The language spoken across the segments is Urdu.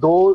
2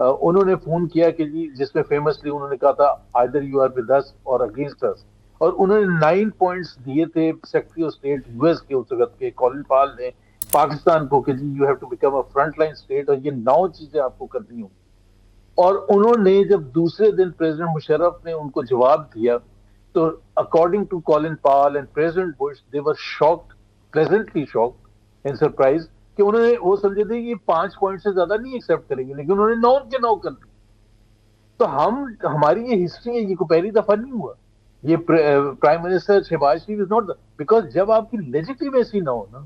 انہوں نے فون کیا کہ جی، جس میں فیمسلی انہوں نے کہا تھا either you are with us or against us، اور انہوں نے 9 پوائنٹس دیے تھے secretary of state U S کے اس وقت کے کولن پال نے پاکستان کو کہ جی you have to become a front line state, اور یہ 9 چیزیں آپ کو کرنی ہوں. اور انہوں نے جب دوسرے دن پریزیڈنٹ مشرف نے ان کو جواب دیا تو according to Colin Powell and President Bush they were shocked, pleasantly shocked and surprise, کہ انہوں نے وہ سمجھے تھے یہ 5 پوائنٹ سے زیادہ نہیں ایکسیپٹ کریں گے، لیکن انہوں نے 9 کے 9 کر دی. تو ہماری یہ ہسٹری ہے، یہ کوئی پہلی دفعہ نہیں ہوا. یہ prime minister Shahbaz Sharif is not, because جب آپ کی لیجیٹیمیسی نہ ہو نا،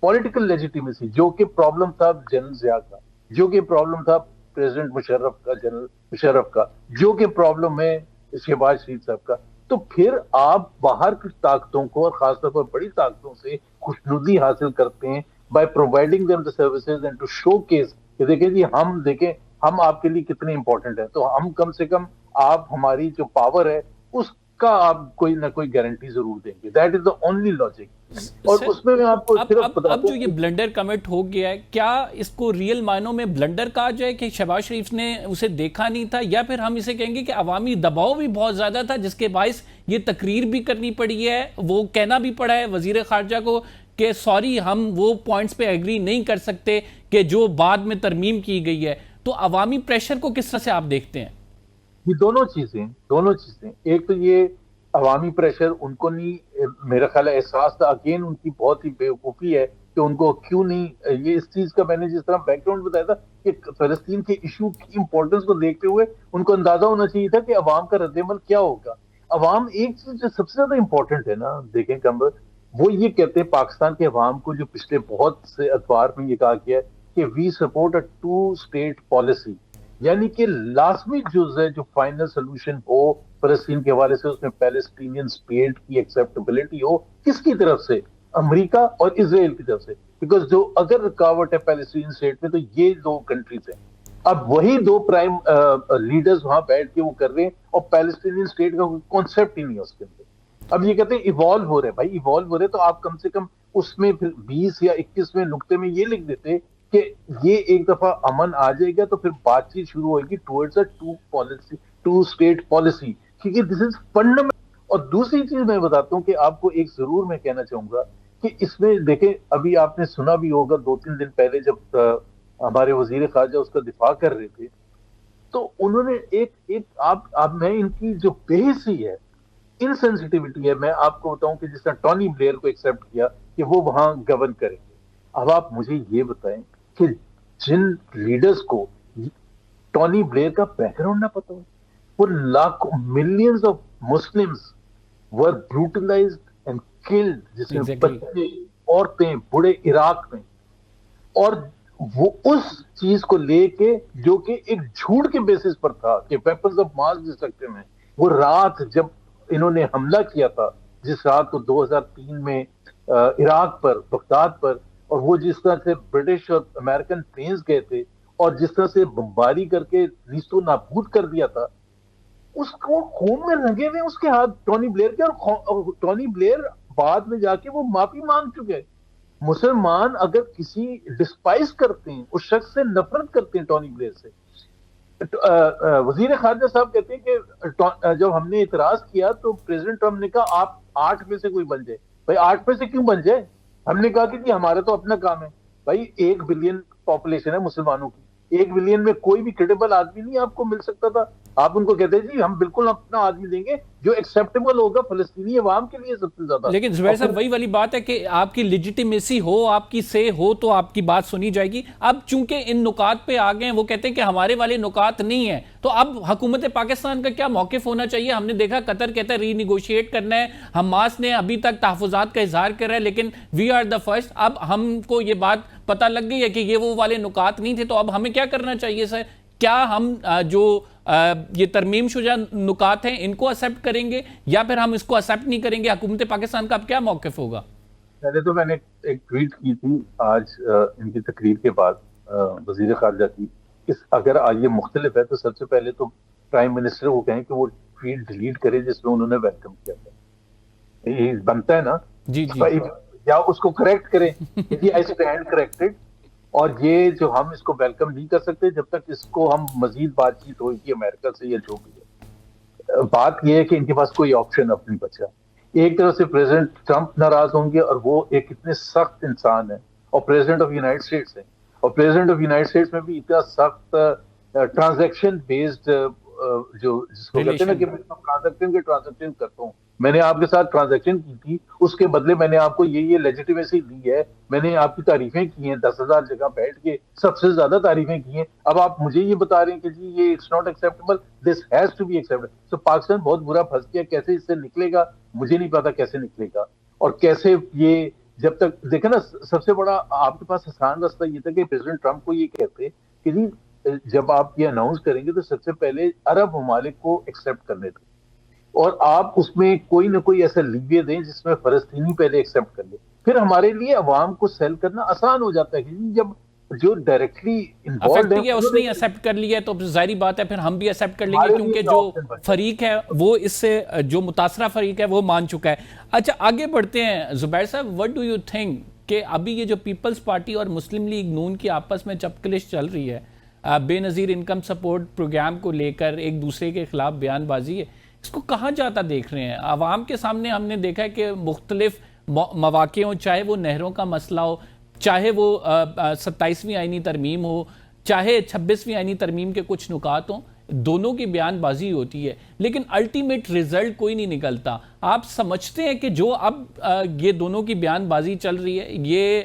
پولیٹیکل لیجیٹیمیسی، جو کہ پرابلم تھا جنرل ضیاء کا، جو کہ پرابلم تھا پریزیڈنٹ مشرف کا، جنرل مشرف کا، جو کہ پرابلم ہے شہباز شریف صاحب کا، تو پھر آپ باہر کی طاقتوں کو اور خاص طور پر بڑی طاقتوں سے خوشنودی حاصل کرتے ہیں by providing them the services and to showcase کہ دیکھیں جی دیکھیں ہم آپ کے لیے کتنے امپورٹنٹ ہیں، تو ہم کم سے کم آپ ہماری جو پاور ہے اس کا آپ کوئی نہ کوئی گارنٹی ضرور دیں گے. That is the only logic. اور اس میں آپ کو صرف اب جو یہ بلنڈر کمٹ ہو گیا ہے، کیا اس کو ریئل معنوں میں بلنڈر کہا جائے کہ شہباز شریف نے اسے دیکھا نہیں تھا، یا پھر ہم اسے کہیں گے کہ عوامی دباؤ بھی بہت زیادہ تھا جس کے باعث یہ تقریر بھی کرنی پڑی ہے، وہ کہنا بھی پڑا ہے وزیر خارجہ کو کہ سوری ہم وہ پوائنٹس پہ ایگری نہیں کر سکتے کہ جو بعد میں ترمیم کی گئی ہے. تو عوامی پریشر کو کس طرح سے آپ دیکھتے ہیں؟ یہ دونوں چیزیں ایک تو یہ عوامی پریشر ان کو نہیں، میرا خیال ہے احساس تھا، اگین ان کی بہت ہی بیوقوفی ہے کہ ان کو کیوں نہیں یہ اس چیز کا، میں نے جس طرح بیک گراؤنڈ بتایا تھا کہ فلسطین کے ایشو کی امپورٹنس کو دیکھتے ہوئے ان کو اندازہ ہونا چاہیے تھا کہ عوام کا رد عمل کیا ہوگا. عوام ایک چیز جو سب سے زیادہ امپورٹنٹ ہے نا، دیکھیں کمبر، وہ یہ کہتے ہیں پاکستان کے عوام کو، جو پچھلے بہت سے ادوار میں یہ کہا گیا ہے کہ we support a 2 state policy, یعنی کہ لازمی جز ہے جو فائنل سولوشن ہو فلسطین کے حوالے سے، اس میں پیلسٹینین اسٹیٹ کی ایکسیپٹیبلٹی ہو، کس کی طرف سے؟ امریکہ اور اسرائیل کی طرف سے، بیکاز جو اگر رکاوٹ ہے پیلسٹینین اسٹیٹ میں تو یہ 2 کنٹریز ہیں. اب وہی 2 پرائم لیڈرز وہاں بیٹھ کے وہ کر رہے ہیں، اور پیلسٹینین اسٹیٹ کا کوئی کانسیپٹ ہی نہیں ہے اس کے اندر. اب یہ کہتے ہیں ایوالو ہو رہے، بھائی ایوالو ہو رہے تو آپ کم سے کم اس میں پھر 20 یا 21 نقطے میں یہ لکھ دیتے کہ یہ ایک دفعہ امن آ جائے گا تو پھر بات چیت شروع ہوئے گی ٹوورڈز اے 2 اسٹیٹ پالیسی، کیونکہ دس از فنڈامنٹل. اور دوسری چیز میں بتاتا ہوں کہ آپ کو ایک ضرور میں کہنا چاہوں گا کہ اس میں دیکھیں، ابھی آپ نے سنا بھی ہوگا 2-3 دن پہلے جب ہمارے وزیر خارجہ اس کا دفاع کر رہے تھے، تو انہوں نے ایک آپ میں ان کی جو بےحسی ہے، انسینسٹیوٹی ہے، میں آپ کو بتاؤں کہ جس طرح ٹونی بلیئر کو ایکسیپٹ کیا کہ وہ وہاں گورن کریں گے. اب آپ مجھے یہ بتائیں کہ جن لیڈرز کو ٹونی بلیئر کا بیک گراؤنڈ نہ پتا ہو، وہ لاکھوں millions of Muslims were brutalized and killed, جس میں بچے، عورتیں، بوڑھے عراق میں، اور وہ اس چیز کو لے کے جو کہ ایک جھوٹ کے بیسس پر تھا کہ ویپنز آف ماس ڈسٹرکشن ہے، وہ رات جب انہوں نے حملہ کیا تھا، جس رات کو 2003 میں عراق پر، بغداد پر، اور وہ جس طرح سے برٹش اور امریکن پلینز گئے تھے اور جس طرح سے بمباری کر کے نیست و نابود کر دیا تھا، اس کو خون میں رنگے ہوئے اس کے ہاتھ ٹونی بلیئر کے، اور ٹونی بلیئر بعد میں جا کے وہ معافی مانگ چکے. مسلمان اگر کسی ڈسپائز کرتے ہیں، اس شخص سے نفرت کرتے ہیں ٹونی بلیئر سے. وزیر خارجہ صاحب کہتے ہیں کہ جب ہم نے اعتراض کیا تو پریزیڈنٹ ٹرمپ نے کہا آپ 8 میں سے کوئی بن جائے. بھائی 8 میں سے کیوں بن جائے؟ ہم نے کہا کہ جی ہمارا تو اپنا کام ہے. بھائی 1 بلین پاپولیشن ہے مسلمانوں کی، 1 بلین میں کوئی بھی کریڈیبل آدمی نہیں آپ کو مل سکتا تھا. آپ ان کو کہتے ہیں جی ہم بالکل اپنا آدمی دیں گے جو ایکسیپٹیبل ہوگا فلسطینی عوام کے لیے سب سے زیادہ. لیکن زبیر صاحب وہی والی بات ہے کہ آپ کی لیجیٹیمیسی ہو، آپ کی سے ہو تو آپ کی بات سنی جائے گی. اب چونکہ ان نکات پہ آ گئے ہیں، وہ کہتے ہیں کہ ہمارے والے نکات نہیں ہیں، تو اب حکومت پاکستان کا کیا موقف ہونا چاہیے؟ ہم نے دیکھا قطر کہتا ہے ری نیگوشیٹ کرنا ہے، حماس نے ابھی تک تحفظات کا اظہار کر رہا ہے، لیکن وی آر دا فرسٹ. اب ہم کو یہ بات پتہ لگ گئی ہے کہ یہ وہ والے نکات نہیں تھے، تو اب ہمیں کیا کرنا چاہیے سر؟ کیا ہم جو یہ ترمیم شدہ نکات ہیں ان کو ایکسیپٹ کریں گے یا پھر ہم اس کو ایکسیپٹ نہیں کریں گے؟ حکومت پاکستان کا اب کیا موقف ہوگا؟ پہلے تو میں نے ایک ٹویٹ کی تھی آج ان کی تقریر کے بعد وزیر خارجہ کی، اگر یہ مختلف ہے تو سب سے پہلے تو پرائم منسٹر کو کہیں کہ وہ ٹویٹ ڈیلیٹ کرے جس میں انہوں نے ویلکم کیا تھا. یہ بنتا ہے نا، جی جی، یا اس کو کریکٹ کریں کہ آئی اسٹینڈ کریکٹڈ، اور یہ جو ہم اس کو ویلکم نہیں کر سکتے جب تک اس کو ہم مزید بات چیت ہوگی امریکہ سے یا جو بھی ہے. بات یہ ہے کہ ان کے پاس کوئی آپشن اب نہیں بچا. ایک طرف سے پریزیڈنٹ ٹرمپ ناراض ہوں گے اور وہ ایک اتنے سخت انسان ہیں اور پریزیڈنٹ آف یونائٹڈ اسٹیٹس ہیں, اور پریزیڈنٹ آف یونائٹڈ اسٹیٹس میں بھی اتنا سخت ٹرانزیکشن بیسڈ جو جس کو کہتے ہیں نا کہ میں ٹرانزیکشن کرتا ہوں, میں نے آپ کے ساتھ ٹرانزیکشن کی تھی, اس کے بدلے میں نے آپ کو یہ لیجیٹیمیسی دی ہے, میں نے آپ کی تعریفیں کی ہیں 10,000 جگہ بیٹھ کے, سب سے زیادہ تعریفیں کی ہیں, اب آپ مجھے یہ بتا رہے ہیں کہ جی یہ it's not acceptable, this has to be acceptable. تو پاکستان بہت برا پھنس گیا, کیسے اس سے نکلے گا مجھے نہیں پتا کیسے نکلے گا, اور کیسے یہ جب تک دیکھیں نا سب سے بڑا آپ کے پاس آسان راستہ یہ تھا کہ پریزیڈنٹ ٹرمپ کو یہ کہتے کہ جی جب آپ یہ اناؤنس کریں گے تو سب سے پہلے عرب ممالک کو ایکسیپٹ کرنے تھے, اور آپ اس میں کوئی نہ کوئی ایسا لیویہ دیں جس میں فلسطینی پہلے ایکسیپٹ کر لے, پھر ہمارے لیے عوام کو سیل کرنا آسان ہو جاتا ہے. جب جو ڈائریکٹلی انوالوڈ ہے اس نے ایکسیپٹ کر لیا تو ظاہری بات ہے پھر ہم بھی ایکسیپٹ کر لیں گے, کیونکہ جو فریق ہے وہ اس سے جو متاثرہ فریق ہے وہ مان چکا ہے. اچھا آگے بڑھتے ہیں زبیر صاحب, وٹ ڈو یو تھنک کہ ابھی یہ جو پیپلز پارٹی اور مسلم لیگ نون کی آپس میں چپکلش چل رہی ہے بے نظیر انکم سپورٹ پروگرام کو لے کر, ایک دوسرے کے خلاف بیان بازی ہے, اس کو کہاں جاتا دیکھ رہے ہیں؟ عوام کے سامنے ہم نے دیکھا ہے کہ مختلف مواقع ہوں, چاہے وہ نہروں کا مسئلہ ہو, چاہے وہ 27ویں آئینی ترمیم ہو, چاہے 26ویں آئینی ترمیم کے کچھ نکات ہوں, دونوں کی بیان بازی ہوتی ہے لیکن الٹیمیٹ ریزلٹ کوئی نہیں نکلتا. آپ سمجھتے ہیں کہ جو اب یہ دونوں کی بیان بازی چل رہی ہے یہ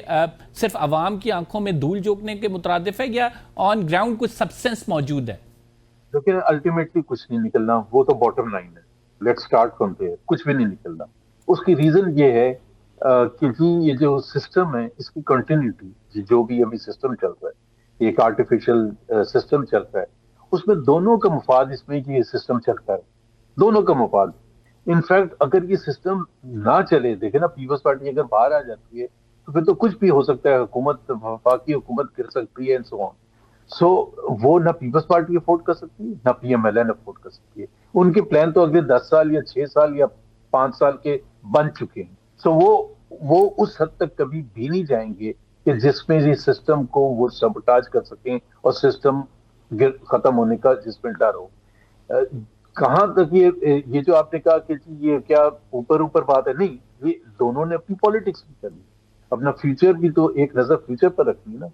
صرف عوام کی آنکھوں میں دھول جھونکنے کے مترادف ہے یا آن گراؤنڈ کچھ سبسٹنس موجود ہے؟ لیکن الٹیمیٹلی کچھ نہیں نکلنا, وہ تو باٹم لائن ہے. لیٹ سٹارٹ فرام دیئر, کچھ بھی نہیں نکلنا. اس کی ریزن یہ ہے کہ یہ جو سسٹم ہے اس کی کنٹینیوٹی, جو بھی ابھی سسٹم چل رہا ہے ایک آرٹیفیشل سسٹم چل رہا ہے, اس میں دونوں کا مفاد اس میں کہ یہ سسٹم چل رہا ہے, دونوں کا مفاد. انفیکٹ اگر یہ سسٹم نہ چلے, دیکھیں نا پیپلز پارٹی اگر باہر آ جاتی ہے تو پھر تو کچھ بھی ہو سکتا ہے, حکومت وفاقی حکومت گر سکتی ہے اینڈ سو آن. سو وہ نہ پیپلز پارٹی افورڈ کر سکتی ہے نہ P M L N afford کر سکتی ہے. ان کے پلان تو اگلے 10 سال یا 6 سال یا 5 سال کے بن چکے ہیں. سو وہ اس حد تک کبھی بھی نہیں جائیں گے کہ جس میں یہ سسٹم کو وہ سبوٹاج کر سکیں اور سسٹم ختم ہونے کا جس میں ڈر ہو. کہاں تک یہ جو آپ نے کہا کہ یہ کیا اوپر بات ہے, نہیں, یہ دونوں نے اپنی پالیٹکس بھی کرنی, اپنا فیوچر بھی تو ایک نظر فیوچر پر رکھنی نا.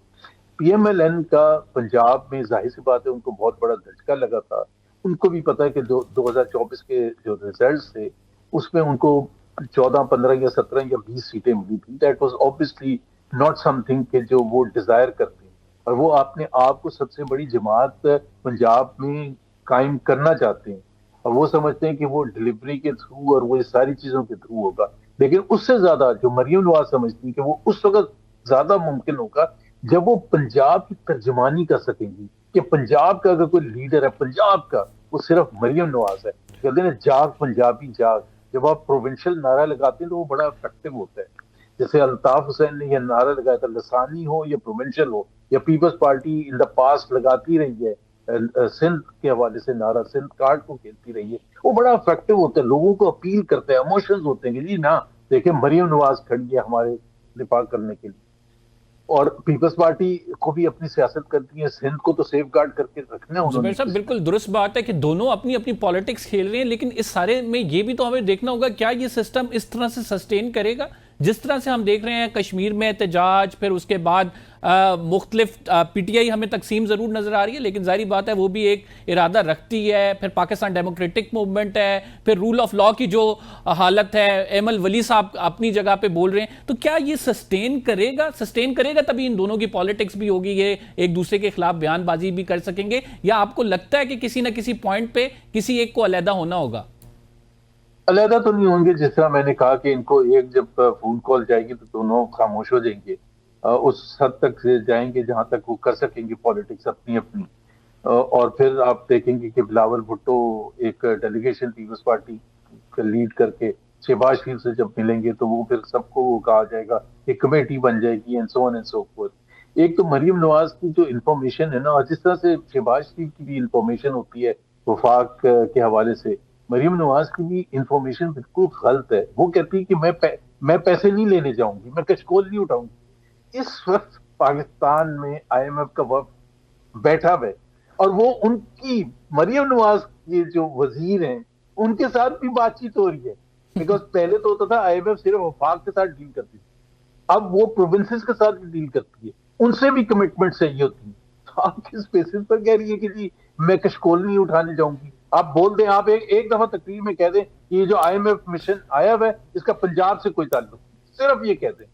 پی ایم ایل این کا پنجاب میں ظاہر سی بات ہے ان کو بہت بڑا دھچکا لگا تھا. ان کو بھی پتا ہے کہ 2024 کے جو ریزلٹس تھے اس میں ان کو 14, 15 یا 17 یا 20 سیٹیں ملی تھی. That was obviously not something کہ جو وہ ڈیزائر کرتے ہیں, اور وہ اپنے آپ کو سب سے بڑی جماعت پنجاب میں قائم کرنا چاہتے ہیں, اور وہ سمجھتے ہیں کہ وہ ڈلیوری کے تھرو اور وہ ساری چیزوں کے تھرو ہوگا. لیکن اس سے زیادہ جو مریم نواز سمجھتی ہیں کہ وہ اس وقت زیادہ ممکن ہوگا جب وہ پنجاب کی ترجمانی کر سکیں گی کہ پنجاب کا اگر کوئی لیڈر ہے پنجاب کا وہ صرف مریم نواز ہے. کہتے ہیں جاگ پنجابی جاگ, جب آپ پروونشل نعرہ لگاتے ہیں تو وہ بڑا افیکٹو ہوتا ہے. جیسے الطاف حسین نے یہ نعرہ لگایا تھا, لسانی ہو یا پروونشل ہو, یا Peoples Party in the past لگاتی رہی ہے سندھ کے حوالے سے نعرہ, سندھ کارڈ کو کھیلتی رہی ہے, وہ بڑا افیکٹو ہوتا ہے, لوگوں کو اپیل کرتا ہے, ایموشنز ہوتے ہیں کہ جی نا دیکھیں مریم نواز کھڑی ہے ہمارے دفاع کرنے کے لیے. اور پیپلز پارٹی کو بھی اپنی سیاست کرتی ہے, سندھ کو تو سیف گارڈ کر کے رکھنا ہے انہوں نے. صاحب بالکل درست بات ہے کہ دونوں اپنی اپنی پالیٹکس کھیل رہے ہیں, لیکن اس سارے میں یہ بھی تو ہمیں دیکھنا ہوگا کیا یہ سسٹم اس طرح سے سسٹین کرے گا جس طرح سے ہم دیکھ رہے ہیں کشمیر میں احتجاج, پھر اس کے بعد مختلف پی ٹی آئی ہمیں تقسیم ضرور نظر آ رہی ہے لیکن ظاہری بات ہے وہ بھی ایک ارادہ رکھتی ہے, پھر پاکستان ڈیموکریٹک موومنٹ ہے, پھر رول آف لا کی جو حالت ہے, ایمل ولی صاحب اپنی جگہ پہ بول رہے ہیں. تو کیا یہ سسٹین کرے گا تبھی ان دونوں کی پالیٹکس بھی ہوگی, یہ ایک دوسرے کے خلاف بیان بازی بھی کر سکیں گے, یا آپ کو لگتا ہے کہ کسی نہ کسی پوائنٹ پہ کسی ایک کو علیحدہ ہونا ہوگا؟ علیحدہ تو نہیں ہوں گے, جس طرح میں نے کہا کہ ان کو ایک جب فون کال جائے گی تو دونوں خاموش ہو جائیں گے, اس حد تک جائیں گے جہاں تک وہ کر سکیں گے پالیٹکس اپنی اپنی. اور پھر آپ دیکھیں گے کہ بلاول بھٹو ایک ڈیلیگیشن پیپلز پارٹی لیڈ کر کے شہباز شریف سے جب ملیں گے تو وہ پھر سب کو وہ کہا جائے گا, ایک کمیٹی بن جائے گی and so on and so forth. ایک تو مریم نواز کی جو انفارمیشن ہے نا, اور جس طرح سے شہباز شریف کی بھی انفارمیشن ہوتی ہے وفاق کے حوالے سے, مریم نواز کی بھی انفارمیشن بالکل غلط ہے. وہ کہتی ہے کہ میں پیسے نہیں لینے جاؤں گی, میں کچھ کول نہیں اٹھاؤں گی. اس وقت پاکستان میں IMF کا وفد بیٹھا ہوا ہے اور وہ ان کی مریم نواز یہ جو وزیر ہیں ان کے ساتھ بھی بات چیت ہو رہی ہے. بیکاز پہلے تو ہوتا تھا IMF صرف وفاق کے ساتھ ڈیل کرتی تھی, اب وہ پروونسز کے ساتھ بھی ڈیل کرتی ہے, ان سے بھی کمٹمنٹ چاہیے ہوتی ہے. تو آپ کس بیسس پر کہہ رہی ہے کہ جی میں کشکول نہیں اٹھانے جاؤں گی؟ آپ بول دیں, آپ ایک دفعہ تقریر میں کہہ دیں کہ یہ جو IMF مشن آیا ہوا ہے اس کا پنجاب سے کوئی تعلق نہیں, صرف یہ کہہ دیں.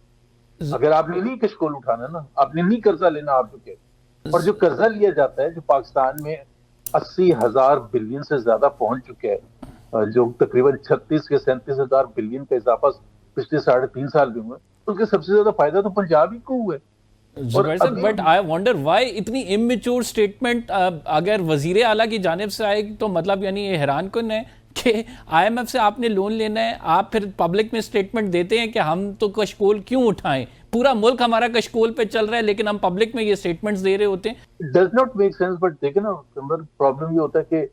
اگر آپ نے نہیں کشکول اٹھانا نا, آپ نے نہیں قرضہ لینا, آپ جو کہہ دیں. اور جو قرضہ لیا جاتا ہے جو پاکستان میں 80,000 بلین سے زیادہ پہنچ چکا ہے, جو تقریباً 36 یا 37,000 بلین کا اضافہ پچھلے 3.5 سال میں ہوا ہے, اس کے سب سے زیادہ فائدہ تو پنجاب ہی کو ہوا ہے. زبیر صاحب, بٹ آئی ونڈر وائی اتنی امیچور سٹیٹمنٹ اگر وزیر اعلیٰ کی جانب سے آئے تو مطلب یعنی یہ حیران کن ہے کہ IMF سے آپ نے لون لینا ہے, آپ پھر پبلک میں سٹیٹمنٹ دیتے ہیں کہ ہم تو کشکول کیوں اٹھائیں, پورا ملک ہمارا کشکول پہ چل رہا ہے لیکن ہم پبلک میں یہ سٹیٹمنٹس دے رہے ہوتے ہیں. Does not make sense. But دیکھیں نا, پرابلم یہ ہوتا ہے کہ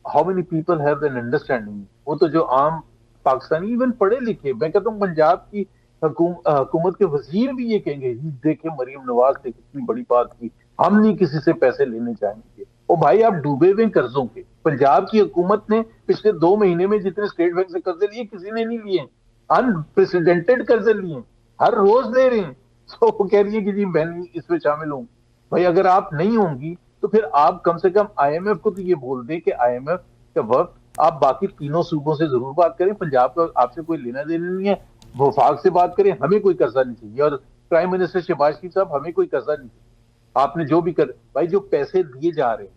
how many people have an understanding. وہ تو جو عام پاکستانی ایون پڑھے لکھے, میں کہتا ہوں پنجاب کی حکومت کے وزیر بھی یہ کہیں گے دیکھیں مریم نواز نے کتنی بڑی بات کی, ہم نہیں کسی سے پیسے لینے چاہیں گے. او بھائی, آپ ڈوبے ہوئے قرضوں کے. پنجاب کی حکومت نے پچھلے 2 مہینے میں جتنے اسٹیٹ بینک سے قرضے لیے کسی نے نہیں لیے, انپریسیڈنٹڈ قرضے لیے, ہر روز لے رہے ہیں. تو وہ کہہ رہی ہے کہ جی میں اس میں شامل ہوں. بھائی اگر آپ نہیں ہوں گی تو پھر آپ کم سے کم IMF کو تو یہ بول دیں کہ IMF کا وقت آپ باقی تینوں صوبوں سے ضرور بات کریں, پنجاب کا آپ سے کوئی لینا دینا نہیں ہے, وفاق سے بات کریں, ہمیں کوئی قرضہ نہیں چاہیے. اور پرائم منسٹر شہباز شریف صاحب, ہمیں کوئی قرضہ نہیں چاہیے. آپ نے جو بھی بھائی جو پیسے دیے جا رہے ہیں,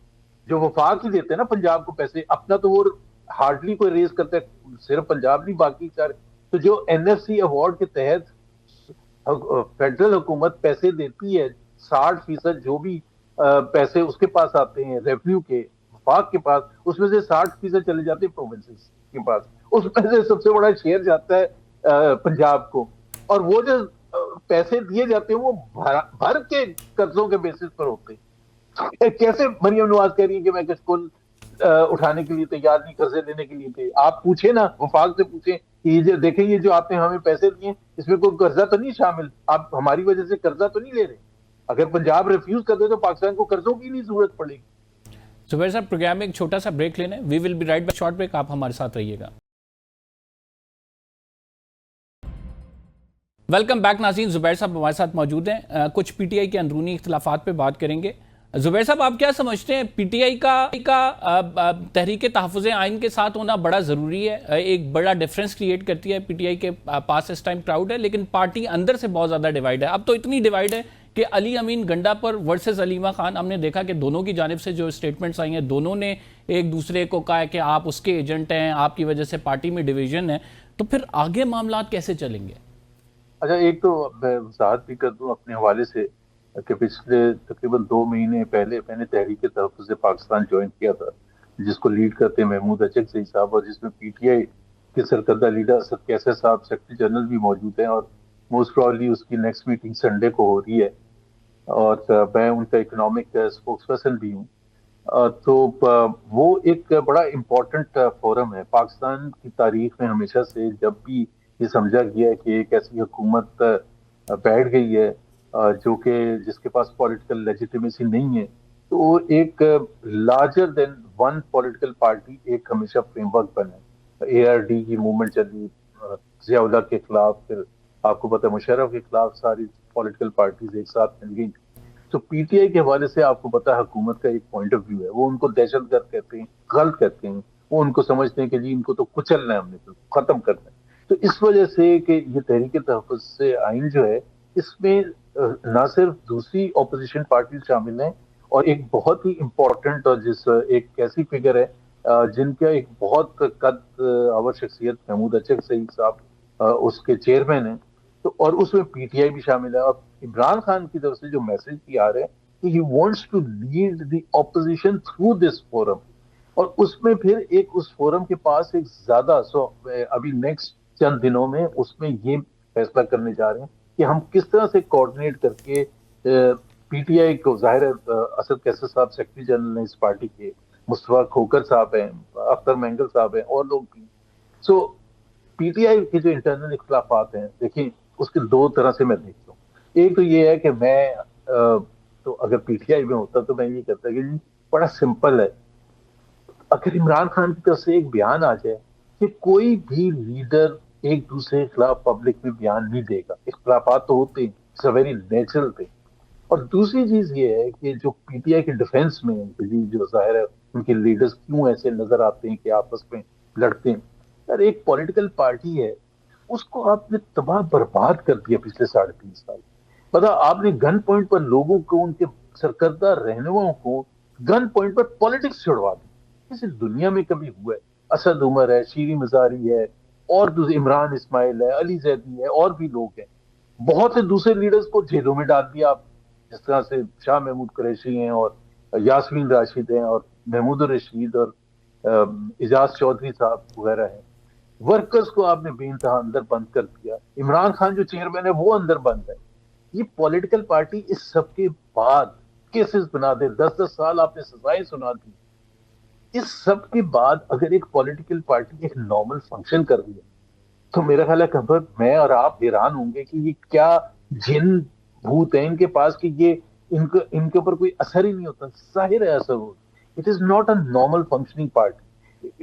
جو وفاق ہی دیتے ہیں نا پنجاب کو پیسے, اپنا تو وہ ہارڈلی کوئی ریز کرتا ہے, صرف پنجاب نہیں باقی سارے. تو جو NFC ایوارڈ کے تحت فیڈرل حکومت پیسے دیتی ہے, 60% جو بھی پیسے اس کے پاس آتے ہیں ریونیو کے, وفاق کے پاس, اس میں سے 60% چلے جاتے ہیں پروونسز کے پاس. اس میں سے سب سے بڑا شیئر جاتا ہے پنجاب کو. اور وہ جو پیسے دیے جاتے ہیں وہ بھر کے قرضوں کے بیسس پر ہوتے ہیں. کیسے مریم نواز کہہ رہی ہے کہ میں کشکول اٹھانے کے لیے تیار نہیں, قرضے لینے کے لیے تھے؟ آپ پوچھیں نا, وفاق سے پوچھیں کہ یہ جو دیکھیں یہ جو آپ نے ہمیں پیسے دیے اس میں کوئی قرضہ تو نہیں شامل, آپ ہماری وجہ سے قرضہ تو نہیں لے رہے. اگر پنجاب ریفیوز کر دے تو پاکستان کو قرضوں کی نہیں ضرورت پڑے گی. زبیر صاحب, پروگرام میں ایک چھوٹا سا بریک لینا ہے, we will be right back, short break, آپ ہمارے ساتھ رہیے گا. ویلکم بیک ناظرین, زبیر صاحب ہمارے ساتھ موجود ہیں. کچھ PTI کے اندرونی اختلافات پہ بات کریں گے. زبیر صاحب, آپ کیا سمجھتے ہیں PTI کا تحریک تحفظ آئین کے ساتھ ہونا بڑا ضروری ہے, ایک بڑا ڈیفرنس کریٹ کرتی ہے. PTI کے پاس اس ٹائم کراؤڈ ہے لیکن پارٹی اندر سے بہت زیادہ ڈیوائیڈ ہے. اب تو اتنی ڈیوائیڈ ہے کہ علی امین گنڈا پر ورسز علیمہ خان, ہم نے دیکھا کہ دونوں کی جانب سے جو سٹیٹمنٹس آئی ہیں, دونوں نے ایک دوسرے کو کہا کہ آپ اس کے ایجنٹ ہیں, آپ کی وجہ سے پارٹی میں ڈویژن ہے. تو پھر آگے معاملات کیسے چلیں گے؟ اچھا, ایک تو میں وضاحت بھی کر دوں اپنے حوالے سے کہ پچھلے تقریباً 2 مہینے پہلے میں نے تحریک تحفظ پاکستان جوائن کیا تھا, جس کو لیڈ کرتے ہیں محمود اچکزئی صاحب, اور جس میں PTI کے سرکردہ لیڈر اسد کیسر صاحب سیکرٹری جنرل بھی موجود ہیں, اور موسٹ پرابلی اس کی نیکسٹ میٹنگ سنڈے کو ہو رہی ہے, اور میں ان کا اکنامک اسپوکس پرسن بھی ہوں. تو وہ ایک بڑا امپورٹنٹ فورم ہے. پاکستان کی تاریخ میں ہمیشہ سے جب بھی یہ سمجھا گیا ہے کہ ایک ایسی حکومت بیٹھ گئی ہے جو کہ جس کے پاس پولیٹیکل لیجیٹیمیسی نہیں ہے, تو وہ ایک larger than one political party ایک ہمیشہ فریم ورک بنا ہے. ARD کی موومنٹ چلی ضیاء اللہ کے خلاف, پھر آپ کو پتہ مشرف کے خلاف ساری پولیٹیکل پارٹیز ایک ساتھ مل گئی. تو PTI کے حوالے سے آپ کو پتہ حکومت کا ایک پوائنٹ آف ویو ہے, وہ ان کو دہشت گرد کہتے ہیں, غلط کہتے ہیں, وہ ان کو سمجھتے ہیں کہ جی ان کو تو کچلنا ہے, ہم نے ختم کرنا ہے. تو اس وجہ سے کہ یہ تحریک تحفظ سے آئین جو ہے, اس میں نہ صرف دوسری اپوزیشن پارٹیز شامل ہیں, اور ایک بہت ہی امپورٹنٹ اور جس ایک ایسی فگر ہے جن کا ایک بہت قد آور شخصیت محمود اچکزئی صاحب اس کے چیئرمین ہیں. تو اور اس میں PTI بھی شامل ہے. اور عمران خان کی طرف سے جو میسج بھی آ رہا ہے کہ he wants to lead the opposition through this forum, اور اس میں پھر ایک اس فورم کے پاس ایک زیادہ ابھی نیکسٹ چند دنوں میں اس میں یہ فیصلہ کرنے جا رہے ہیں کہ ہم کس طرح سے کوآرڈینیٹ کر کے PTI کو, ظاہر ہے اسد کیسر صاحب سیکرٹری جنرل ہیں اس پارٹی کے, مصطفیٰ کھوکر صاحب ہیں, اختر مینگل صاحب ہیں, اور لوگ بھی. سو PTI کے جو انٹرنل اختلافات ہیں, دیکھیں اس کے 2 طرح سے میں دیکھتا ہوں. ایک تو یہ ہے کہ میں تو اگر پی ٹی آئی میں ہوتا تو میں یہ کہتا کہ جی بڑا سمپل ہے، اگر عمران خان کی طرف سے ایک بیان آ جائے کہ کوئی بھی لیڈر ایک دوسرے کے خلاف پبلک میں بیان نہیں دے گا، اختلافات تو ہوتے ہیں، it's a very natural thing. اور دوسری چیز یہ ہے کہ جو پی ٹی آئی کے ڈیفینس میں جو ظاہر ہے ان کے لیڈرز کیوں ایسے نظر آتے ہیں کہ آپس میں لڑتے ہیں. یار ایک پولیٹیکل پارٹی ہے، اس کو آپ نے تباہ برباد کر دیا پچھلے 3.5 سال. پتا آپ نے گن پوائنٹ پر لوگوں کو، ان کے سرکردہ رہنماؤں کو گن پوائنٹ پر پالیٹکس چھڑوا دی. کسی دنیا میں کبھی ہوا ہے؟ اسد عمر ہے، شیری مزاری ہے، اور دوسرے عمران اسماعیل ہے، علی زیدی ہے، اور بھی لوگ ہیں. بہت سے دوسرے لیڈرز کو جیلوں میں ڈال دیا آپ، جس طرح سے شاہ محمود قریشی ہیں، اور یاسمین راشد ہیں، اور محمود الرشید، اور اعجاز چودھری صاحب وغیرہ ہیں. ورکرز کو آپ نے بے انتہا اندر بند کر دیا. عمران خان جو چیئرمین ہے وہ اندر بند ہے. یہ پولیٹیکل پارٹی اس سب کے بعد کیسز بنا دے، 10 سال آپ نے سزائیں سنا دی. اس سب کے بعد اگر ایک پولیٹیکل پارٹی ایک نارمل فنکشن کر رہی ہے تو میرا خیال ہے کہ میں اور آپ حیران ہوں گے کہ یہ کیا جن بھوت ہیں ان کے پاس کہ یہ ان کے اوپر کوئی اثر ہی نہیں ہوتا. ظاہر ہے اثر ہوتا. It is not a normal functioning party.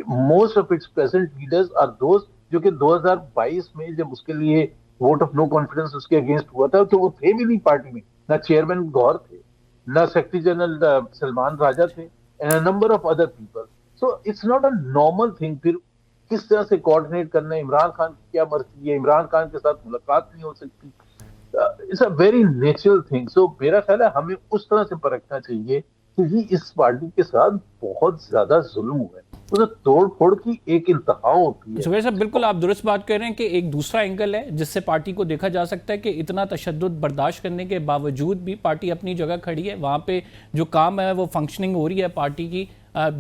Most of its present leaders are those جو کہ 2022 میں جب اس کے لیے ووٹ آف نو کانفیڈنس اس کے اگینسٹ ہوا تھا تو وہ تھے بھی نہیں پارٹی میں. نہ چیئرمین گور تھے، نہ سیکرٹری جنرل سلمان راجہ تھے، and a number of other people. So it's not a normal thing. پھر کس طرح سے کوآرڈینیٹ کرنا ہے؟ عمران خان کی کیا مرضی ہے؟ عمران خان کے ساتھ ملاقات نہیں ہو سکتی. It's a very natural thing. So میرا خیال ہے ہمیں اس طرح سے پرکھنا چاہیے کہ یہ اس پارٹی کے ساتھ بہت زیادہ ظلم ہوا ہے. اسے توڑ پھوڑ کی ایک انتہا ہوتی ہے. زبیر صاحب بالکل آپ درست بات کر رہے ہیں کہ ایک دوسرا اینگل ہے جس سے پارٹی کو دیکھا جا سکتا ہے کہ اتنا تشدد برداشت کرنے کے باوجود بھی پارٹی اپنی جگہ کھڑی ہے. وہاں پہ جو کام ہے وہ فنکشننگ ہو رہی ہے پارٹی کی.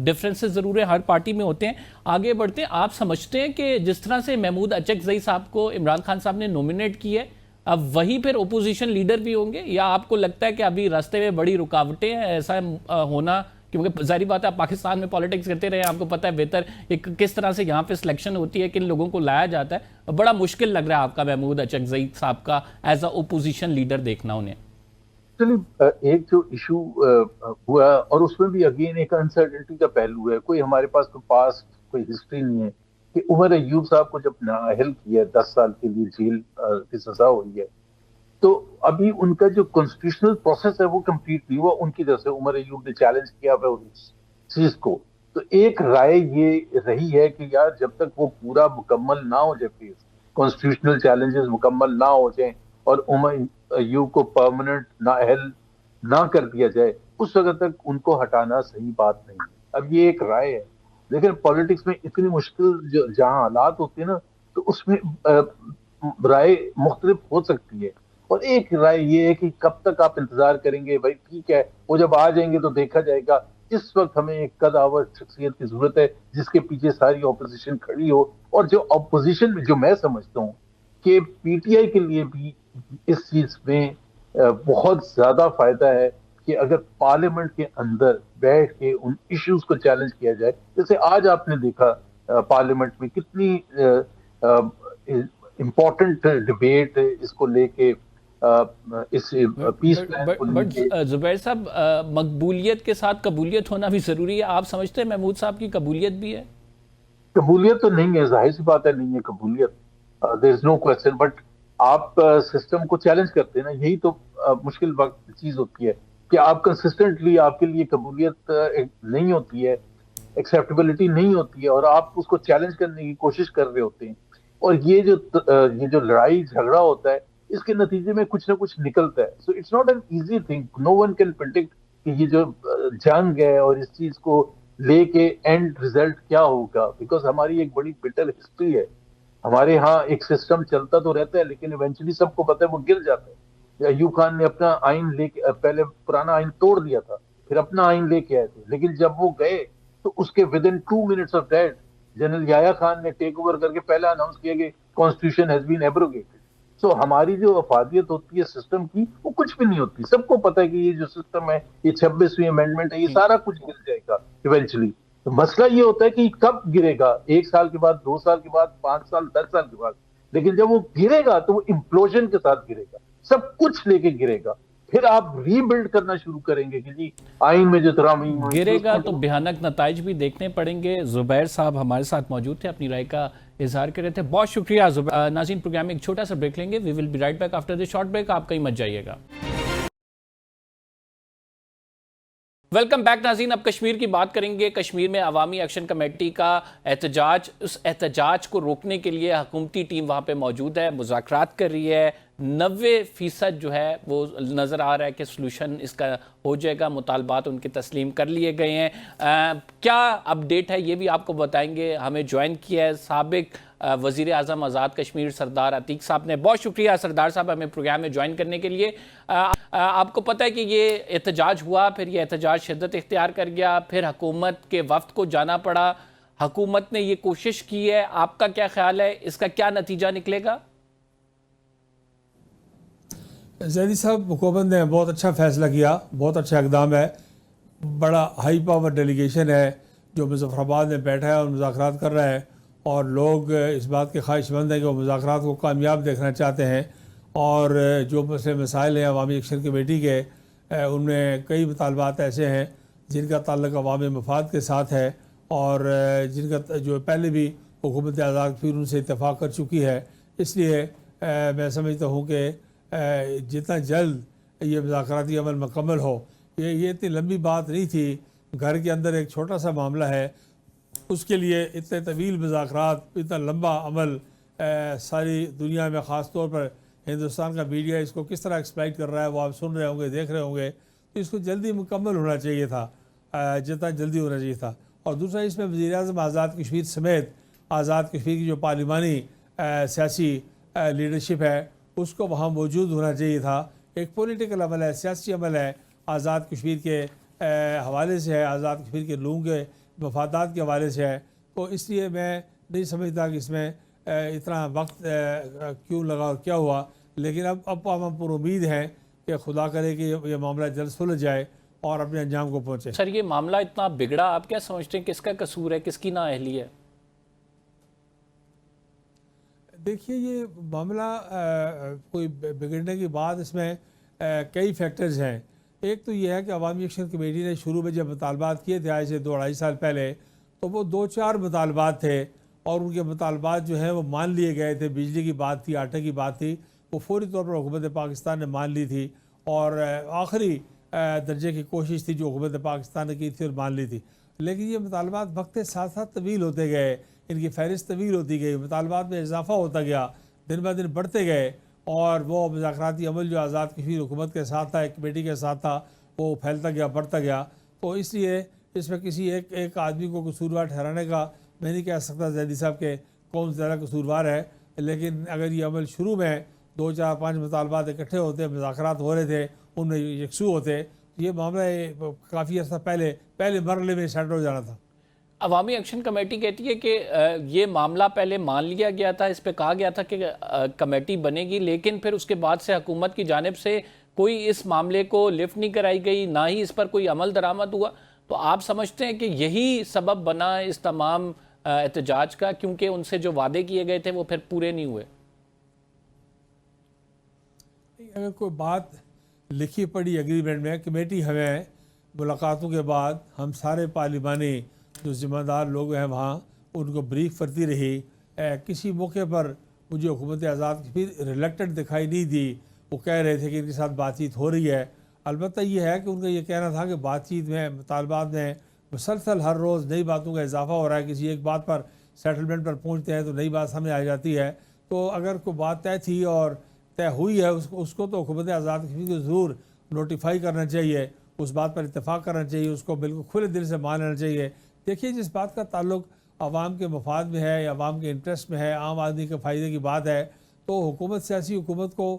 ڈفرینسز ضرور ہیں، ہر پارٹی میں ہوتے ہیں. آگے بڑھتے ہیں. آپ سمجھتے ہیں کہ جس طرح سے محمود اچکزئی صاحب کو عمران خان صاحب نے نومینیٹ کی ہے اب وہی پھر اپوزیشن لیڈر بھی ہوں گے، یا آپ کو لگتا ہے کہ ابھی راستے میں بڑی رکاوٹیں ہیں ایسا ہونا؟ کیونکہ ظاہری بات ہے آپ پاکستان میں پالیٹکس کرتے رہے ہیں، آپ کو پتہ ہے بہتر کس طرح سے یہاں پہ سلیکشن ہوتی ہے، کن لوگوں کو لایا جاتا ہے. بڑا مشکل لگ رہا ہے آپ کا محمود اچکزئی صاحب کا ایز اے اپوزیشن لیڈر دیکھنا انہیں. چلیے ایک جو ایشو ہوا اور اس میں بھی اگین ایک انسرٹنٹی کا پہلو ہے. کوئی ہمارے پاس تو پاسٹ کوئی ہسٹری نہیں ہے کہ عمر ایوب صاحب کو جب نااہل کیا 10 سال کے لیے جیل کی سزا ہوئی ہے تو ابھی ان کا جو کانسٹیٹیوشنل پروسیس ہے وہ کمپلیٹ نہیں ہوا. ان کی طرف سے عمر ایوب نے چیلنج کیا ہے اس چیز کو. تو ایک رائے یہ رہی ہے کہ یار جب تک وہ پورا مکمل نہ ہو جائے، پلیز کانسٹیٹیوشنل چیلنجز مکمل نہ ہو جائیں اور عمر ایوب کو پرماننٹ نااہل نہ کر دیا جائے، اس وقت تک ان کو ہٹانا صحیح بات نہیں ہے. اب یہ ایک رائے ہے، لیکن پالیٹکس میں اتنی مشکل جہاں حالات ہوتے ہیں نا تو اس میں رائے مختلف ہو سکتی ہے. اور ایک رائے یہ ہے کہ کب تک آپ انتظار کریں گے؟ بھائی ٹھیک ہے وہ جب آ جائیں گے تو دیکھا جائے گا. اس وقت ہمیں ایک قد آور شخصیت کی ضرورت ہے جس کے پیچھے ساری اپوزیشن کھڑی ہو. اور جو اپوزیشن میں جو میں سمجھتا ہوں کہ پی ٹی آئی کے لیے بھی اس چیز میں بہت زیادہ فائدہ ہے کہ اگر پارلیمنٹ کے اندر بیٹھ کے ان ایشوز کو چیلنج کیا جائے. جیسے آج آپ نے دیکھا پارلیمنٹ میں کتنی امپورٹنٹ ڈبیٹ اس کو لے کے اس پیس پلان. زبیر صاحب مقبولیت کے ساتھ قبولیت ہونا بھی ضروری ہے. آپ سمجھتے ہیں محمود صاحب کی قبولیت بھی ہے؟ قبولیت تو نہیں ہے، ظاہر سی بات ہے نہیں ہے قبولیت. دیر از نو کوشچن. بٹ آپ سسٹم کو چیلنج کرتے ہیں نا، یہی تو مشکل وقت چیز ہوتی ہے کہ آپ کنسسٹنٹلی آپ کے لیے قبولیت نہیں ہوتی ہے، ایکسیپٹیبلٹی نہیں ہوتی ہے، اور آپ اس کو چیلنج کرنے کی کوشش کر رہے ہوتے ہیں. اور یہ جو لڑائی جھگڑا ہوتا ہے اس کے نتیجے میں کچھ نہ کچھ نکلتا ہے. So it's not an easy thing. No one can predict کہ یہ جو جنگ ہے اور اس چیز کو لے کے اینڈ ریزلٹ کیا ہوگا، بیکاز ہماری ایک بڑی بٹر ہسٹری ہے. ہمارے ہاں ایک سسٹم چلتا تو رہتا ہے لیکن ایونچولی سب کو پتہ ہے وہ گر جاتا ہے. ایوب خان نے اپنا آئین لے کے پہلے پرانا آئین توڑ دیا تھا، پھر اپنا آئین لے کے آئے تھے، لیکن جب وہ گئے تو اس کے with in 2 minutes of that general Yahya Khan نے ٹیک اوور کر کے پہلا اناؤنس کیا کہ constitution has been abrogated. So ہماری جو افادیت ہوتی ہے سسٹم کی وہ کچھ بھی نہیں ہوتی. سب کو پتہ ہے کہ یہ جو سسٹم ہے، یہ 26ویں امینڈمنٹ ہے، یہ سارا کچھ گر جائے گا ایونچولی. مسئلہ یہ ہوتا ہے کہ کب گرے گا، 1 سال کے بعد، 2 سال کے بعد، 5 سال، 10 سال کے بعد. لیکن جب وہ گرے گا تو وہ امپلوژن کے ساتھ گرے گا، سب کچھ لے کے گرے گا. پھر آپ ری بلڈ کرنا شروع کریں گے کہ جی آئین میں جو ترامیم ہوئی گرے گا تو بھیانک نتائج بھی دیکھنے پڑیں گے. زبیر صاحب ہمارے ساتھ موجود تھے, اپنی رائے کا اظہار کر رہے تھے. بہت شکریہ زبیر. ناظرین پروگرام میں ایک چھوٹا سا بریک لیں گے. We will be right back after the short break. آپ کہیں مت جائیے گا. ویلکم بیک ناظرین. اب کشمیر کی بات کریں گے. کشمیر میں عوامی ایکشن کمیٹی کا احتجاج, اس احتجاج کو روکنے کے لیے حکومتی ٹیم وہاں پہ موجود ہے, مذاکرات کر رہی ہے. 90% جو ہے وہ نظر آ رہا ہے کہ سلوشن اس کا ہو جائے گا. مطالبات ان کے تسلیم کر لیے گئے ہیں. کیا اپڈیٹ ہے یہ بھی آپ کو بتائیں گے. ہمیں جوائن کیا ہے سابق وزیر اعظم آزاد کشمیر سردار عتیق صاحب نے. بہت شکریہ سردار صاحب ہمیں پروگرام میں جوائن کرنے کے لیے. آپ کو پتہ ہے کہ یہ احتجاج ہوا, پھر یہ احتجاج شدت اختیار کر گیا, پھر حکومت کے وفد کو جانا پڑا. حکومت نے یہ کوشش کی ہے, آپ کا کیا خیال ہے, اس کا کیا نتیجہ نکلے گا؟ زیدی صاحب, حکومت نے بہت اچھا فیصلہ کیا, بہت اچھا اقدام ہے. بڑا ہائی پاور ڈیلیگیشن ہے جو مظفر آباد میں بیٹھا ہے اور مذاکرات کر رہا ہے, اور لوگ اس بات کے خواہش مند ہیں کہ وہ مذاکرات کو کامیاب دیکھنا چاہتے ہیں. اور جو مسائل ہیں عوامی ایکشن کمیٹی کے, ان میں کئی مطالبات ایسے ہیں جن کا تعلق عوامی مفاد کے ساتھ ہے, اور جن کا جو پہلے بھی حکومت آزاد کشمیر ان سے اتفاق کر چکی ہے. اس لیے میں سمجھتا ہوں کہ جتنا جلد یہ مذاکراتی عمل مکمل ہو, یہ اتنی لمبی بات نہیں تھی. گھر کے اندر ایک چھوٹا سا معاملہ ہے, اس کے لیے اتنے طویل مذاکرات, اتنا لمبا عمل. ساری دنیا میں, خاص طور پر ہندوستان کا میڈیا اس کو کس طرح ایکسپلائٹ کر رہا ہے وہ آپ سن رہے ہوں گے, دیکھ رہے ہوں گے. تو اس کو جلدی مکمل ہونا چاہیے تھا, جتنا جلدی ہونا چاہیے تھا. اور دوسرا, اس میں وزیر اعظم آزاد کشمیر سمیت آزاد کشمیر کی جو پارلیمانی سیاسی لیڈرشپ ہے اس کو وہاں موجود ہونا چاہیے تھا. ایک پولیٹیکل عمل ہے, سیاسی عمل ہے, آزاد کشمیر کے حوالے سے ہے, آزاد کشمیر کے لوگوں کے مفادات کے حوالے سے ہے. تو اس لیے میں نہیں سمجھتا کہ اس میں اتنا وقت کیوں لگا اور کیا ہوا. لیکن اب ہم پر امید ہیں کہ خدا کرے کہ یہ معاملہ جلد سلجھ جائے اور اپنے انجام کو پہنچے. سر, یہ معاملہ اتنا بگڑا, آپ کیا سمجھتے ہیں کس کا قصور ہے, کس کی نااہلی ہے؟ دیکھیے, یہ معاملہ کوئی بگڑنے کی بات, اس میں کئی فیکٹرز ہیں. ایک تو یہ ہے کہ عوامی ایکشن کمیٹی نے شروع میں جب مطالبات کیے تھے آج سے 2-2.5 سال پہلے, تو وہ 2-4 مطالبات تھے, اور ان کے مطالبات جو ہیں وہ مان لیے گئے تھے. بجلی کی بات تھی, آٹے کی بات تھی, وہ فوری طور پر حکومت پاکستان نے مان لی تھی, اور آخری درجے کی کوشش تھی جو حکومت پاکستان نے کی تھی اور مان لی تھی. لیکن یہ مطالبات وقت کے ساتھ ساتھ طویل ہوتے گئے, ان کی فہرست طویل ہوتی گئی, مطالبات میں اضافہ ہوتا گیا, دن بہ دن بڑھتے گئے, اور وہ مذاکراتی عمل جو آزاد کشمیر حکومت کے ساتھ تھا, ایک کمیٹی کے ساتھ تھا, وہ پھیلتا گیا, بڑھتا گیا. تو اس لیے اس میں کسی ایک آدمی کو قصوروار ٹھہرانے کا میں نہیں کہہ سکتا زیدی صاحب کہ کون زیادہ قصوروار ہے. لیکن اگر یہ عمل شروع میں 2-4-5 مطالبات اکٹھے ہوتے, مذاکرات ہو رہے تھے, ان میں یکسو ہوتے, یہ معاملہ کافی عرصہ پہلے مرحلے میں سیٹ ہو جانا تھا. عوامی ایکشن کمیٹی کہتی ہے کہ یہ معاملہ پہلے مان لیا گیا تھا, اس پہ کہا گیا تھا کہ کمیٹی بنے گی, لیکن پھر اس کے بعد سے حکومت کی جانب سے کوئی اس معاملے کو لفٹ نہیں کرائی گئی, نہ ہی اس پر کوئی عمل درآمد ہوا. تو آپ سمجھتے ہیں کہ یہی سبب بنا اس تمام احتجاج کا, کیونکہ ان سے جو وعدے کیے گئے تھے وہ پھر پورے نہیں ہوئے؟ اگر کوئی بات لکھی پڑی ایگریمنٹ میں, کمیٹی ہمیں ملاقاتوں کے بعد ہم سارے پارلیمانی جو ذمہ دار لوگ ہیں وہاں ان کو بریف کرتی رہی. کسی موقع پر مجھے حکومت آزاد کشمیر ریلیکٹڈ دکھائی نہیں دی. وہ کہہ رہے تھے کہ ان کے ساتھ بات چیت ہو رہی ہے. البتہ یہ ہے کہ ان کا یہ کہنا تھا کہ بات چیت میں, مطالبات میں مسلسل ہر روز نئی باتوں کا اضافہ ہو رہا ہے. کسی ایک بات پر سیٹلمنٹ پر پہنچتے ہیں تو نئی بات سامنے آ جاتی ہے. تو اگر کوئی بات طے تھی اور طے ہوئی ہے, اس کو تو حکومت آزاد کشمیر کو ضرور نوٹیفائی کرنا چاہیے, اس بات پر اتفاق کرنا چاہیے, اس کو بالکل کھلے دل سے مان لینا چاہیے. دیکھیے, جس بات کا تعلق عوام کے مفاد میں ہے یا عوام کے انٹرسٹ میں ہے, عام آدمی کے فائدے کی بات ہے, تو حکومت, سیاسی حکومت کو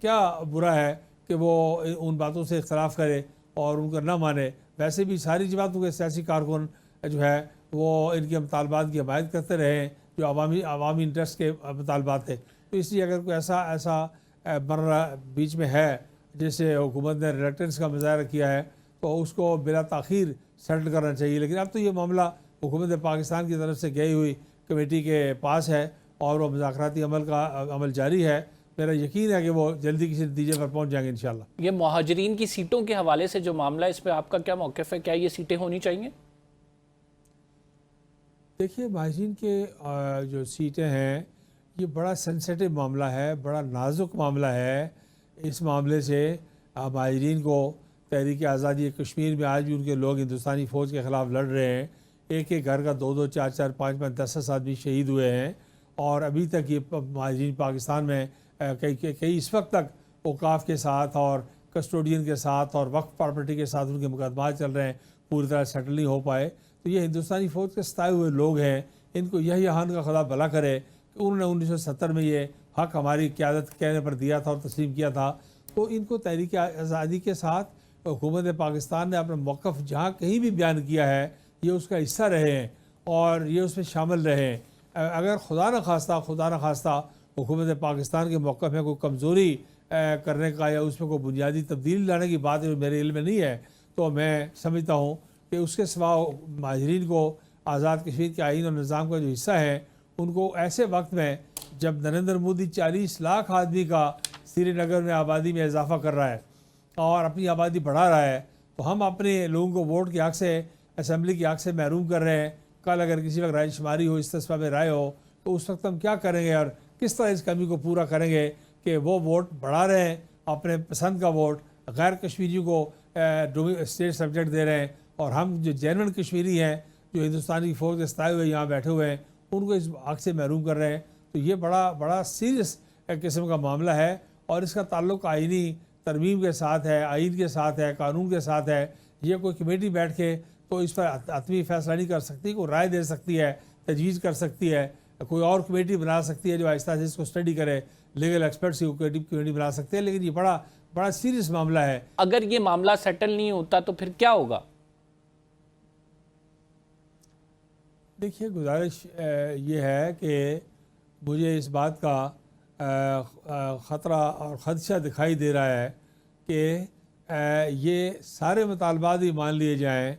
کیا برا ہے کہ وہ ان باتوں سے اختلاف کرے اور ان کو نہ مانے. ویسے بھی ساری جماعتوں کے سیاسی کارکن جو ہے وہ ان کے مطالبات کی حمایت کرتے رہے جو عوامی انٹرسٹ کے مطالبات تھے. تو اس لیے اگر کوئی ایسا مرحلہ بیچ میں ہے جس سے حکومت نے ریلیکٹنس کا مظاہرہ کیا ہے, تو اس کو بلا تاخیر سیٹل کرنا چاہیے. لیکن اب تو یہ معاملہ حکومت پاکستان کی طرف سے گئی ہوئی کمیٹی کے پاس ہے اور وہ مذاکراتی عمل جاری ہے. میرا یقین ہے کہ وہ جلدی کسی نتیجے پر پہنچ جائیں گے انشاءاللہ۔ یہ مہاجرین کی سیٹوں کے حوالے سے جو معاملہ ہے، اس پہ آپ کا کیا موقف ہے؟ کیا یہ سیٹیں ہونی چاہیے؟ دیکھیے مہاجرین کے جو سیٹیں ہیں یہ بڑا سینسیٹیو معاملہ ہے، بڑا نازک معاملہ ہے۔ اس معاملے سے مہاجرین کو تحریک آزادی کشمیر میں آج بھی ان کے لوگ ہندوستانی فوج کے خلاف لڑ رہے ہیں۔ ایک ایک گھر کا 2 4 4 5 5 10 آدمی شہید ہوئے ہیں، اور ابھی تک یہ مہاجرین پاکستان میں کئی اس وقت تک اوقاف کے ساتھ اور کسٹوڈین کے ساتھ اور وقف پراپرٹی کے ساتھ ان کے مقدمات چل رہے ہیں، پوری طرح سیٹل نہیں ہو پائے۔ تو یہ ہندوستانی فوج کے ستائے ہوئے لوگ ہیں، ان کو یہی یہاں کا خدا بھلا کرے کہ انہوں نے 1970 میں یہ حق ہماری قیادت کہنے پر دیا تھا اور تسلیم کیا تھا۔ تو ان کو تحریک آزادی کے ساتھ حکومت پاکستان نے اپنا موقف جہاں کہیں بھی بیان کیا ہے یہ اس کا حصہ رہے ہیں اور یہ اس میں شامل رہے ہیں۔ اگر خدا نہ خواستہ حکومت پاکستان کے موقف میں کوئی کمزوری کرنے کا یا اس میں کوئی بنیادی تبدیلی لانے کی بات میرے علم میں نہیں ہے، تو میں سمجھتا ہوں کہ اس کے سوا مہاجرین کو آزاد کشمیر کے آئین اور نظام کا جو حصہ ہے ان کو ایسے وقت میں جب نریندر مودی 40 لاکھ آدمی کا سری نگر میں آبادی میں اضافہ کر رہا ہے اور اپنی آبادی بڑھا رہا ہے، تو ہم اپنے لوگوں کو ووٹ کے حق سے، اسمبلی کے حق سے محروم کر رہے ہیں۔ کل اگر کسی وقت رائے شماری ہو، استصواب میں رائے ہو، تو اس وقت ہم کیا کریں گے اور کس طرح اس کمی کو پورا کریں گے کہ وہ ووٹ بڑھا رہے ہیں، اپنے پسند کا ووٹ غیر کشمیریوں کو اسٹیٹ سبجیکٹ دے رہے ہیں، اور ہم جو جینون کشمیری ہیں جو ہندوستانی فوج کے ستائے ہوئے یہاں بیٹھے ہوئے ہیں ان کو اس حق سے محروم کر رہے ہیں۔ تو یہ بڑا سیریس قسم کا معاملہ ہے، اور اس کا تعلق آئینی ترمیم کے ساتھ ہے، آئین کے ساتھ ہے، قانون کے ساتھ ہے۔ یہ کوئی کمیٹی بیٹھ کے تو اس پر حتمی فیصلہ نہیں کر سکتی، کوئی رائے دے سکتی ہے، تجویز کر سکتی ہے، کوئی اور کمیٹی بنا سکتی ہے جو آہستہ سے اس کو اسٹڈی کرے، لیگل ایکسپرٹس کی کمیٹی بنا سکتے ہیں، لیکن یہ بڑا سیریس معاملہ ہے۔ اگر یہ معاملہ سیٹل نہیں ہوتا تو پھر کیا ہوگا؟ دیکھیے گزارش یہ ہے کہ مجھے اس بات کا خطرہ اور خدشہ دکھائی دے رہا ہے کہ یہ سارے مطالبات ہی مان لیے جائیں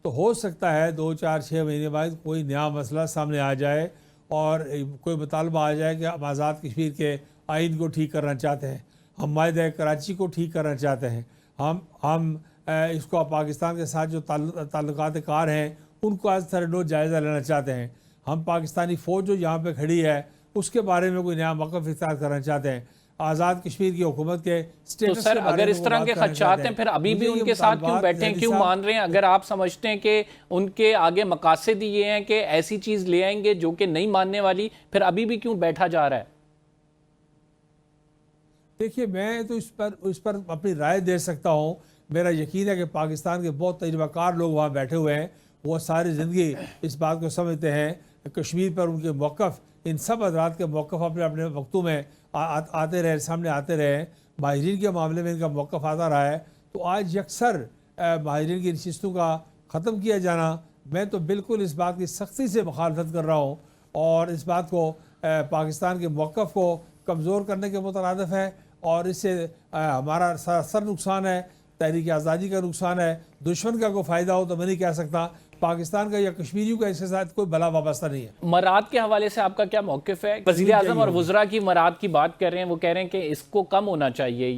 تو ہو سکتا ہے 2 4 6 مہینے بعد کوئی نیا مسئلہ سامنے آ جائے اور کوئی مطالبہ آ جائے کہ ہم آزاد کشمیر کے آئین کو ٹھیک کرنا چاہتے ہیں، ہم معاہدہ کراچی کو ٹھیک کرنا چاہتے ہیں، ہم اس کو پاکستان کے ساتھ جو تعلقات کار ہیں ان کو آج تھرڈ جائزہ لینا چاہتے ہیں، ہم پاکستانی فوج جو یہاں پہ کھڑی ہے اس کے بارے میں کوئی نیا موقف اختیار کرنا چاہتے ہیں، آزاد کشمیر کی حکومت کے تو سر اگر اس طرح کے خدشات ہیں پھر ابھی بھی ان کے ساتھ کیوں بیٹھے ہیں، کیوں مان رہے ہیں؟ اگر آپ سمجھتے ہیں کہ ان کے آگے مقاصد یہ ہیں کہ ایسی چیز لے آئیں گے جو کہ نہیں ماننے والی، پھر ابھی بھی کیوں بیٹھا جا رہا ہے؟ دیکھیے میں تو اس پر اپنی رائے دے سکتا ہوں۔ میرا یقین ہے کہ پاکستان کے بہت تجربہ کار لوگ وہاں بیٹھے ہوئے ہیں، وہ ساری زندگی اس بات کو سمجھتے ہیں، کشمیر پر ان کے موقف، ان سب حضرات کے موقف اپنے وقتوں میں آتے رہے، سامنے آتے رہے۔ مہاجرین کے معاملے میں ان کا موقف آتا رہا ہے، تو آج یکسر مہاجرین کی نشستوں کا ختم کیا جانا، میں تو بالکل اس بات کی سختی سے مخالفت کر رہا ہوں، اور اس بات کو پاکستان کے موقف کو کمزور کرنے کے مترادف ہے، اور اس سے ہمارا سر نقصان ہے، تحریک آزادی کا نقصان ہے۔ دشمن کا کوئی فائدہ ہو تو میں نہیں کہہ سکتا، پاکستان کا یا کشمیریوں کا اس کے ساتھ کوئی بلا وابستہ نہیں ہے۔ مراد کے حوالے سے آپ کا کیا موقف ہے؟ وزیر اعظم اور وزراء کی مراد کی بات کر رہے ہیں، وہ کہہ رہے ہیں کہ اس کو کم ہونا چاہیے۔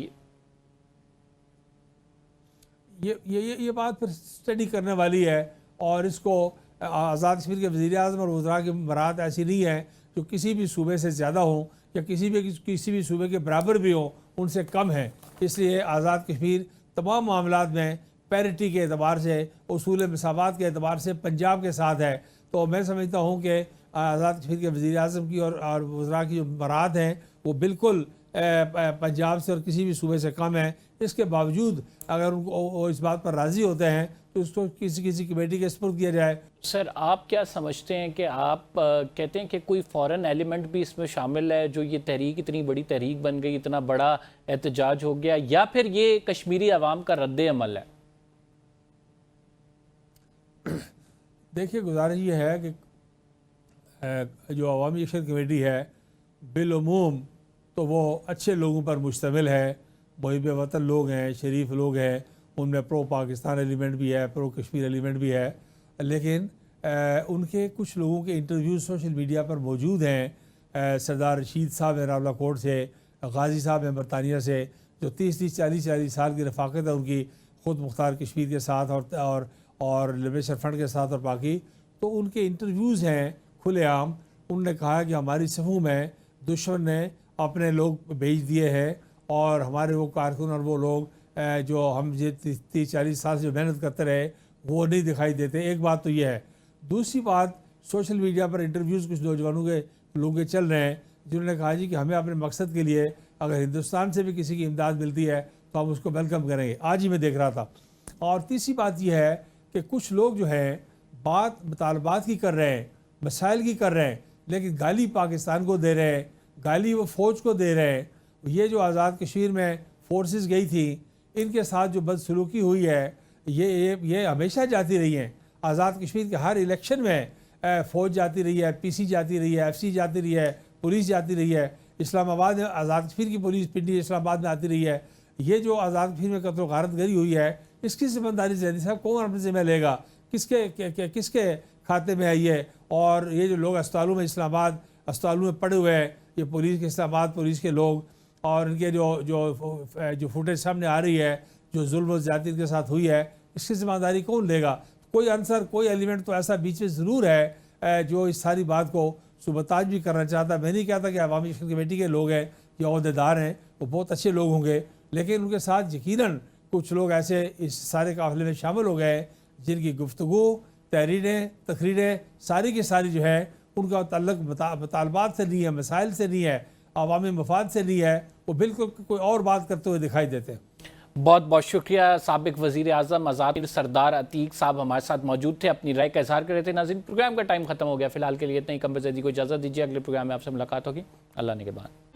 یہ بات پھر اسٹڈی کرنے والی ہے، اور اس کو آزاد کشمیر کے وزیر اعظم اور وزراء کی مراد ایسی نہیں ہے جو کسی بھی صوبے سے زیادہ ہوں یا کسی بھی صوبے کے برابر بھی ہوں، ان سے کم ہیں۔ اس لیے آزاد کشمیر تمام معاملات میں پیرٹی کے اعتبار سے، اصول مساوات کے اعتبار سے پنجاب کے ساتھ ہے۔ تو میں سمجھتا ہوں کہ آزاد کشمیر کے وزیر اعظم کی اور وزراء کی جو مراد ہیں وہ بالکل پنجاب سے اور کسی بھی صوبے سے کم ہیں۔ اس کے باوجود اگر ان کو وہ اس بات پر راضی ہوتے ہیں تو اس کو کسی کمیٹی کے سپرد کیا جائے۔ سر آپ کیا سمجھتے ہیں کہ آپ کہتے ہیں کہ کوئی فورن ایلیمنٹ بھی اس میں شامل ہے جو یہ تحریک اتنی بڑی تحریک بن گئی، اتنا بڑا احتجاج ہو گیا، یا پھر یہ کشمیری عوام کا رد عمل ہے؟ دیکھیے گزارش یہ ہے کہ جو عوامی ایکشن کمیٹی ہے بالعموم تو وہ اچھے لوگوں پر مشتمل ہے، محب وطن لوگ ہیں، شریف لوگ ہیں، ان میں پرو پاکستان ایلیمنٹ بھی ہے، پرو کشمیر ایلیمنٹ بھی ہے، لیکن ان کے کچھ لوگوں کے انٹرویوز سوشل میڈیا پر موجود ہیں۔ سردار رشید صاحب ہیں راولا کوٹ سے، غازی صاحب ہیں برطانیہ سے، جو 30-40 سال کی رفاقت ہے ان کی خود مختار کشمیر کے ساتھ اور لبریشن فرنٹ کے ساتھ اور باقی، تو ان کے انٹرویوز ہیں کھلے عام. انہوں نے کہا کہ ہماری صفوں میں دشمن نے اپنے لوگ بھیج دیے ہیں اور ہمارے وہ کارکن اور وہ لوگ جو ہم 30-40 سال سے جو محنت کرتے رہے وہ نہیں دکھائی دیتے. ایک بات تو یہ ہے. دوسری بات، سوشل میڈیا پر انٹرویوز کچھ نوجوانوں کے لوگوں کے چل رہے ہیں جنہوں نے کہا جی کہ ہمیں اپنے مقصد کے لیے اگر ہندوستان سے بھی کسی کی امداد ملتی ہے تو ہم اس کو ویلکم کریں گے. آج ہی میں دیکھ رہا تھا. اور تیسری بات یہ ہے کہ کچھ لوگ جو ہیں بات مطالبات کی کر رہے ہیں، مسائل کی کر رہے ہیں، لیکن گالی پاکستان کو دے رہے ہیں، گالی وہ فوج کو دے رہے ہیں. یہ جو آزاد کشمیر میں فورسز گئی تھی ان کے ساتھ جو بدسلوکی ہوئی ہے یہ ہمیشہ جاتی رہی ہیں. آزاد کشمیر کے ہر الیکشن میں فوج جاتی رہی ہے، پی سی جاتی رہی ہے، ایف سی جاتی رہی ہے، پولیس جاتی رہی ہے. اسلام آباد میں آزاد کشمیر کی پولیس پنڈی اسلام آباد میں آتی رہی ہے. یہ جو آزاد کشمیر میں قتل و غارت گری ہوئی ہے اس کی ذمہ داری زیدی صاحب کون اپنے ذمہ لے گا؟ کس کے کھاتے میں آئی ہے؟ اور یہ جو لوگ اسپتالوں میں اسلام آباد اسپتالوں میں پڑے ہوئے ہیں، یہ پولیس کے اسلام آباد پولیس کے لوگ، اور ان کے جو فوٹیج سامنے آ رہی ہے جو ظلم و زیادتی کے ساتھ ہوئی ہے، اس کی ذمہ داری کون لے گا؟ کوئی عنصر، کوئی ایلیمنٹ تو ایسا بیچ میں ضرور ہے جو اس ساری بات کو سبتاج بھی کرنا چاہتا ہے. میں نہیں کہتا کہ عوامی ایکشن کمیٹی کے لوگ ہیں یا عہدیدار ہیں، وہ بہت اچھے لوگ ہوں گے، لیکن ان کے ساتھ یقیناً کچھ لوگ ایسے اس سارے قافلے میں شامل ہو گئے جن کی گفتگو، تحریریں، تقریریں ساری کی ساری جو ہے ان کا تعلق مطالبات سے نہیں ہے، مسائل سے نہیں ہے، عوامی مفاد سے نہیں ہے، وہ بالکل کوئی اور بات کرتے ہوئے دکھائی دیتے ہیں. بہت بہت شکریہ. سابق وزیر اعظم آزاد سردار عتیق صاحب ہمارے ساتھ موجود تھے، اپنی رائے کا اظہار کر رہے تھے. ناظرین، پروگرام کا ٹائم ختم ہو گیا. فی الحال کے لیے اتنا ہی. قمر زیدی کو اجازت دیجیے. اگلے پروگرام میں آپ سے ملاقات ہوگی. اللہ نگہبان.